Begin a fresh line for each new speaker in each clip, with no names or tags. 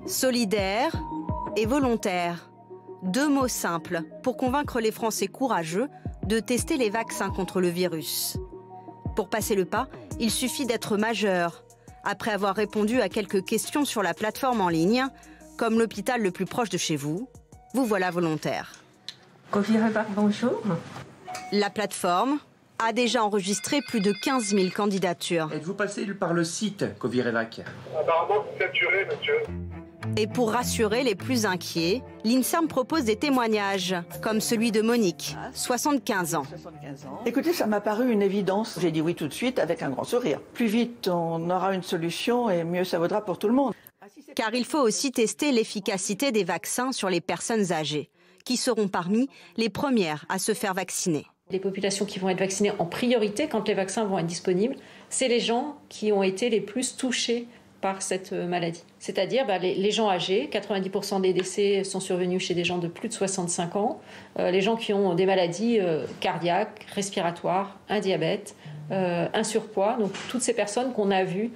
Solidaire et volontaire. Deux mots simples pour convaincre les Français courageux de tester les vaccins contre le virus. Pour passer le pas, il suffit d'être majeur. Après avoir répondu à quelques questions sur la plateforme en ligne, comme l'hôpital le plus proche de chez vous, vous voilà volontaire.
Covirevac, bonjour.
La plateforme a déjà enregistré plus de 15 000 candidatures.
Êtes-vous passé par le site Covirevac?
Apparemment, c'est saturé, monsieur.
Et pour rassurer les plus inquiets, l'INSERM propose des témoignages, comme celui de Monique, 75 ans.
Écoutez, ça m'a paru une évidence. J'ai dit oui tout de suite avec un grand sourire. Plus vite on aura une solution et mieux ça vaudra pour tout le monde.
Car il faut aussi tester l'efficacité des vaccins sur les personnes âgées, qui seront parmi les premières à se faire vacciner.
Les populations qui vont être vaccinées en priorité quand les vaccins vont être disponibles, c'est les gens qui ont été les plus touchés par cette maladie. C'est-à-dire les gens âgés, 90% des décès sont survenus chez des gens de plus de 65 ans, les gens qui ont des maladies cardiaques, respiratoires, un diabète, un surpoids, donc toutes ces personnes qu'on a vues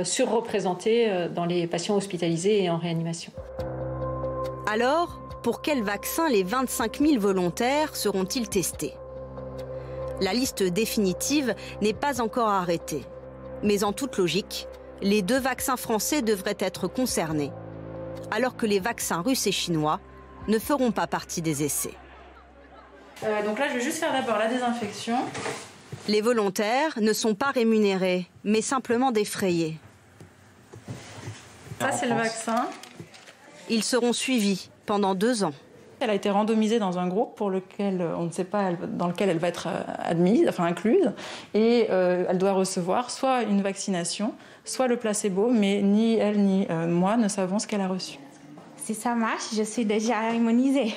surreprésentées dans les patients hospitalisés et en réanimation.
Alors, pour quel vaccin les 25 000 volontaires seront-ils testés? La liste définitive n'est pas encore arrêtée. Mais en toute logique, les deux vaccins français devraient être concernés, alors que les vaccins russes et chinois ne feront pas partie des essais.
Donc là, je vais juste faire d'abord la désinfection.
Les volontaires ne sont pas rémunérés, mais simplement défrayés.
Ça, c'est le vaccin.
Ils seront suivis pendant 2 ans.
Elle a été randomisée dans un groupe pour lequel on ne sait pas dans lequel elle va être admise, enfin incluse, et elle doit recevoir soit une vaccination, soit le placebo, mais ni elle ni moi ne savons ce qu'elle a reçu.
Si ça marche, je suis déjà immunisée.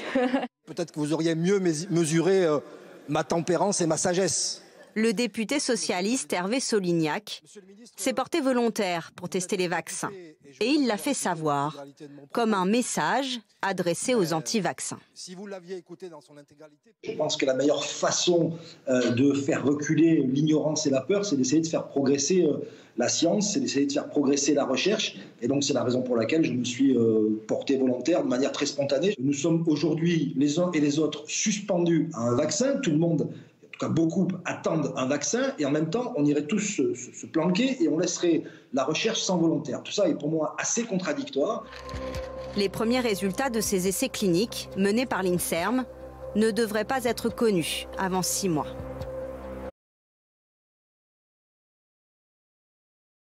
Peut-être que vous auriez mieux mesuré ma tempérance et ma sagesse.
Le député socialiste Hervé Solignac s'est porté volontaire pour tester les vaccins. Et il l'a fait savoir, comme un message adressé aux anti-vaccins.
Je pense que la meilleure façon de faire reculer l'ignorance et la peur, c'est d'essayer de faire progresser la science, c'est d'essayer de faire progresser la recherche. Et donc c'est la raison pour laquelle je me suis porté volontaire de manière très spontanée. Nous sommes aujourd'hui, les uns et les autres, suspendus à un vaccin. Tout le monde, en tout cas beaucoup, attendent un vaccin. Et en même temps, on irait tous se planquer et on laisserait la recherche sans volontaire. Tout ça est pour moi assez contradictoire.
Les premiers résultats de ces essais cliniques menés par l'INSERM ne devraient pas être connus avant 6 mois.